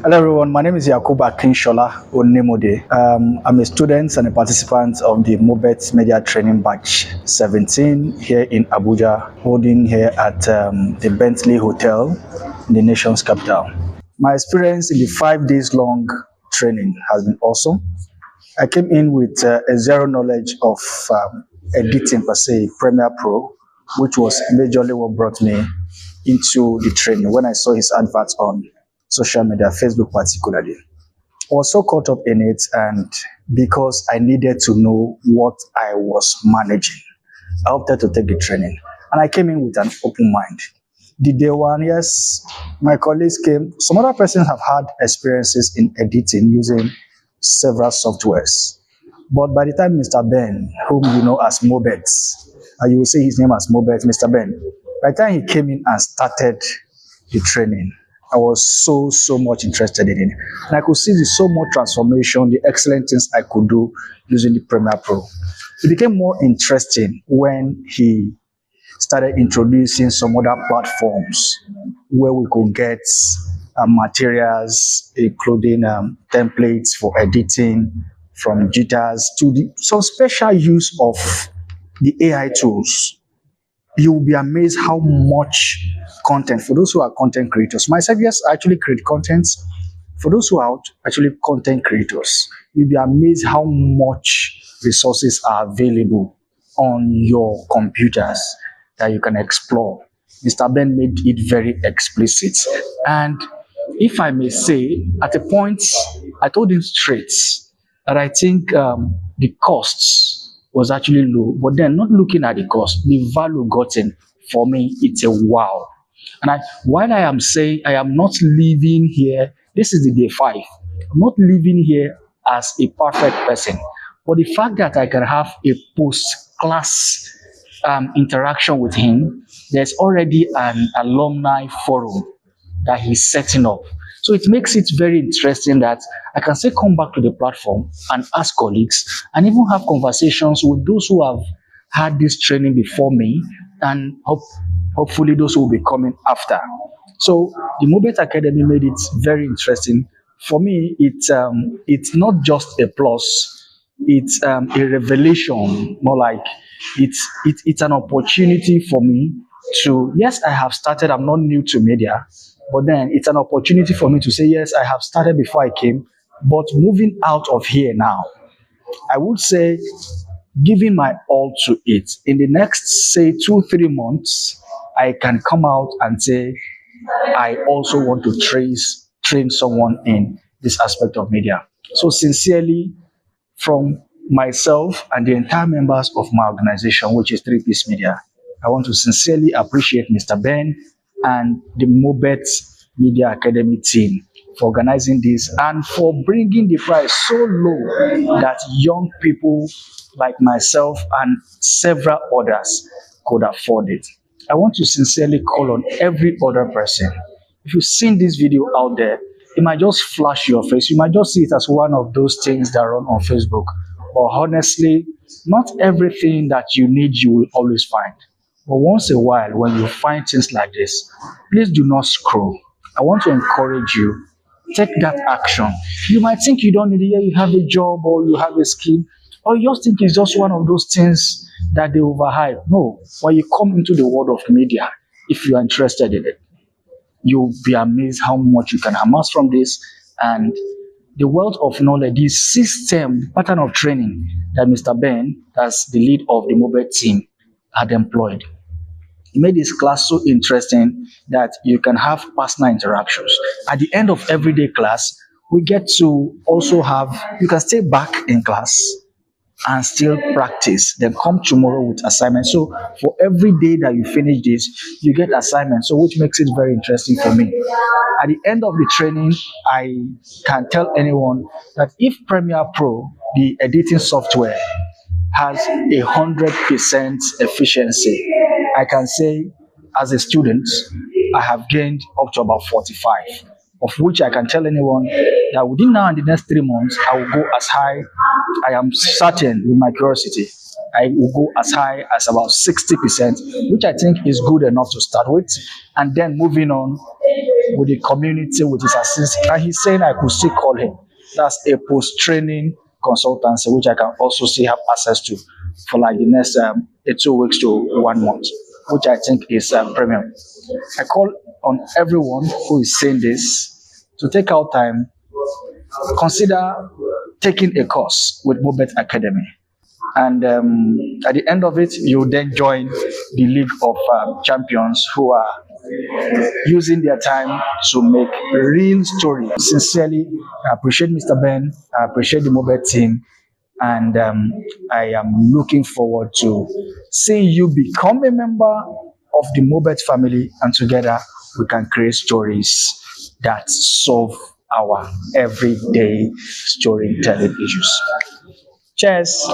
Hello everyone, my name is Yakuba Kinshola Onimode. I'm a student and a participant of the Mobet Media Training Batch 17 here in Abuja, holding here at the Bentley Hotel in the nation's capital. My experience in the 5 days long training has been awesome. I came in with a zero knowledge of editing per se, Premiere Pro, which was majorly what brought me into the training when I saw his adverts on social media, Facebook particularly. I was so caught up in it, and because I needed to know what I was managing, I opted to take the training. And I came in with an open mind. The day one, yes, my colleagues came. Some other persons have had experiences in editing using several softwares. But by the time Mr. Ben, whom you know as Mobet, and you will say his name as Mobet, Mr. Ben, by the time he came in and started the training, I was so much interested in it. And I could see the so much transformation, the excellent things I could do using the Premiere Pro. It became more interesting when he started introducing some other platforms where we could get materials, including templates for editing, from jitters to some special use of the AI tools. You will be amazed how much content, for those who are content creators. Myself, yes, I actually create content. For those who are actually content creators, you'll be amazed how much resources are available on your computers that you can explore. Mr. Ben made it very explicit. And if I may say, at a point, I told him straight that I think the costs was actually low, but then not looking at the cost, the value gotten for me, it's a wow. And while I am saying I am not living here, this is the day 5. I'm not living here as a perfect person, but the fact that I can have a post-class interaction with him, there's already an alumni forum that he's setting up. So it makes it very interesting that I can still come back to the platform and ask colleagues and even have conversations with those who have had this training before me, and hopefully those who will be coming after. So the Mobet Academy made it very interesting. For me, it's not just a plus, it's a revelation, more like it's an opportunity for me to, yes, I have started, I'm not new to media, but then it's an opportunity for me to say, yes, I have started before I came, but moving out of here now, I would say giving my all to it. In the next, say, 2-3 months, I can come out and say, I also want to train someone in this aspect of media. So sincerely, from myself and the entire members of my organization, which is 3Piece Media, I want to sincerely appreciate Mr. Ben and the Mobet Media Academy team for organizing this and for bringing the price so low that young people like myself and several others could afford it. I want to sincerely call on every other person. If you've seen this video out there, it might just flash your face. You might just see it as one of those things that run on Facebook. But honestly, not everything that you need you will always find. But once in a while, when you find things like this, please do not scroll. I want to encourage you. Take that action. You might think you don't need it, you have a job or you have a skill, or you just think it's just one of those things that they overhype. No, when you come into the world of media, if you are interested in it, you'll be amazed how much you can amass from this. And the wealth of knowledge, the system, pattern of training that Mr. Ben, as the lead of the Mobet team, had employed. He made this class so interesting that you can have personal interactions. At the end of everyday class, we get to also have, you can stay back in class and still practice, then come tomorrow with assignments. So for every day that you finish this, you get assignments, so which makes it very interesting for me. At the end of the training, I can tell anyone that if Premiere Pro, the editing software, has 100% efficiency, I can say as a student, I have gained up to about 45, of which I can tell anyone that within now and the next 3 months, I will go as high, I am certain with my curiosity, I will go as high as about 60%, which I think is good enough to start with. And then moving on, with the community, with his assist. And he's saying I could still call him. That's a post-training consultancy, which I can also still have access to for like the next 2 weeks to 1 month, which I think is premium. I call on everyone who is saying this to take out time, consider taking a course with Mobet Academy. And at the end of it, you then join the League of Champions who are using their time to make real story. Sincerely, I appreciate Mr. Ben. I appreciate the Mobile team. And I am looking forward to seeing you become a member of the Mobet family. And together, we can create stories that solve our everyday storytelling issues. Cheers.